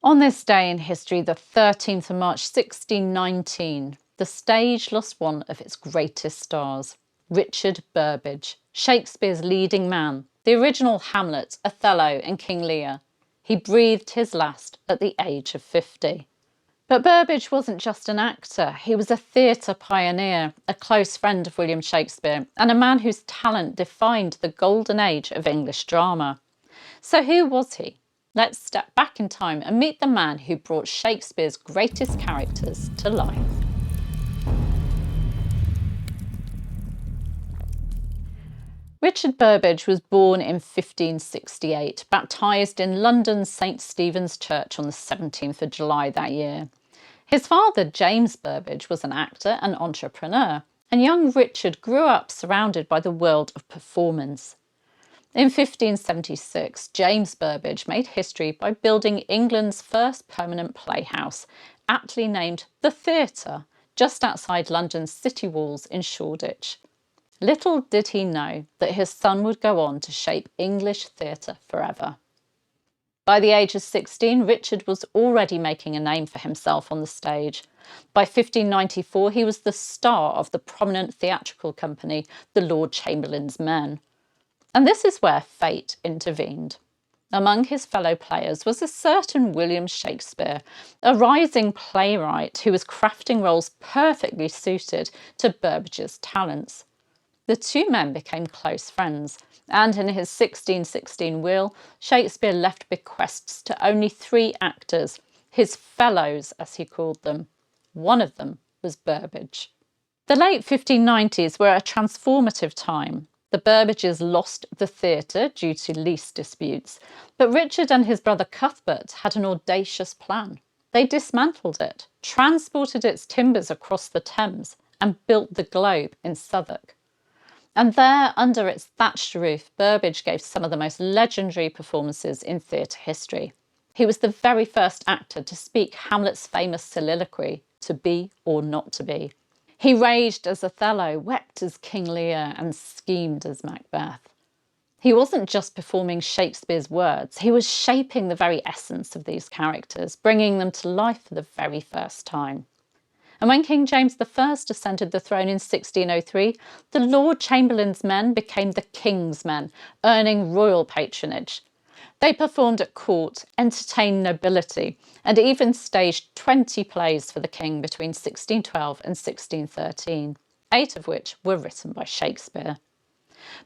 On this day in history, the 13th of March 1619, the stage lost one of its greatest stars, Richard Burbage, Shakespeare's leading man, the original Hamlet, Othello and King Lear. He breathed his last at the age of 50. But Burbage wasn't just an actor, he was a theatre pioneer, a close friend of William Shakespeare, and a man whose talent defined the golden age of English drama. So who was he? Let's step back in time and meet the man who brought Shakespeare's greatest characters to life. Richard Burbage was born in 1568, baptised in London's St Stephen's Church on the 17th of July that year. His father, James Burbage, was an actor and entrepreneur, and young Richard grew up surrounded by the world of performance. In 1576, James Burbage made history by building England's first permanent playhouse, aptly named The Theatre, just outside London's city walls in Shoreditch. Little did he know that his son would go on to shape English theatre forever. By the age of 16, Richard was already making a name for himself on the stage. By 1594, he was the star of the prominent theatrical company, the Lord Chamberlain's Men. And this is where fate intervened. Among his fellow players was a certain William Shakespeare, a rising playwright who was crafting roles perfectly suited to Burbage's talents. The two men became close friends, and in his 1616 will, Shakespeare left bequests to only 3 actors, his fellows as he called them. One of them was Burbage. The late 1590s were a transformative time. The Burbages lost the theatre due to lease disputes, but Richard and his brother Cuthbert had an audacious plan. They dismantled it, transported its timbers across the Thames, and built the Globe in Southwark. And there, under its thatched roof, Burbage gave some of the most legendary performances in theatre history. He was the very first actor to speak Hamlet's famous soliloquy, "To be or not to be." He raged as Othello, wept as King Lear, and schemed as Macbeth. He wasn't just performing Shakespeare's words, he was shaping the very essence of these characters, bringing them to life for the very first time. And when King James I ascended the throne in 1603, the Lord Chamberlain's Men became the King's Men, earning royal patronage. They performed at court, entertained nobility, and even staged 20 plays for the king between 1612 and 1613, 8 of which were written by Shakespeare.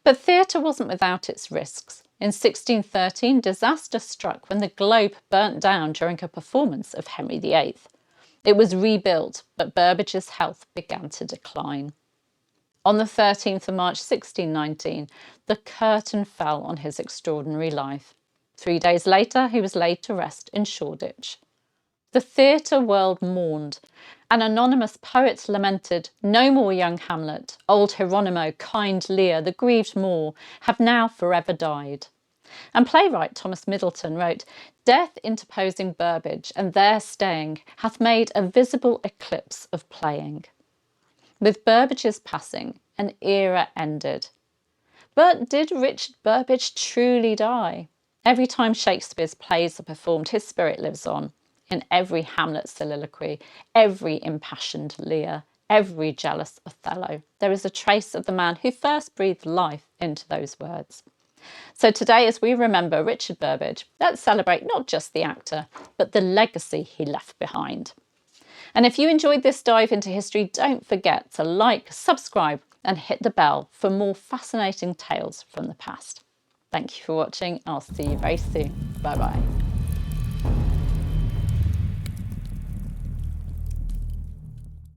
But theatre wasn't without its risks. In 1613, disaster struck when the Globe burnt down during a performance of Henry VIII. It was rebuilt, but Burbage's health began to decline. On the 13th of March 1619, the curtain fell on his extraordinary life. 3 days later, he was laid to rest in Shoreditch. The theatre world mourned. An anonymous poet lamented, "No more young Hamlet, old Hieronymo, kind Lear, the grieved Moor, have now forever died." And playwright Thomas Middleton wrote, "Death interposing Burbage, and there staying, hath made a visible eclipse of playing." With Burbage's passing, an era ended. But did Richard Burbage truly die? Every time Shakespeare's plays are performed, his spirit lives on. In every Hamlet soliloquy, every impassioned Lear, every jealous Othello, there is a trace of the man who first breathed life into those words. So today, as we remember Richard Burbage, let's celebrate not just the actor, but the legacy he left behind. And if you enjoyed this dive into history, don't forget to like, subscribe, and hit the bell for more fascinating tales from the past. Thank you for watching. I'll see you very soon. Bye bye.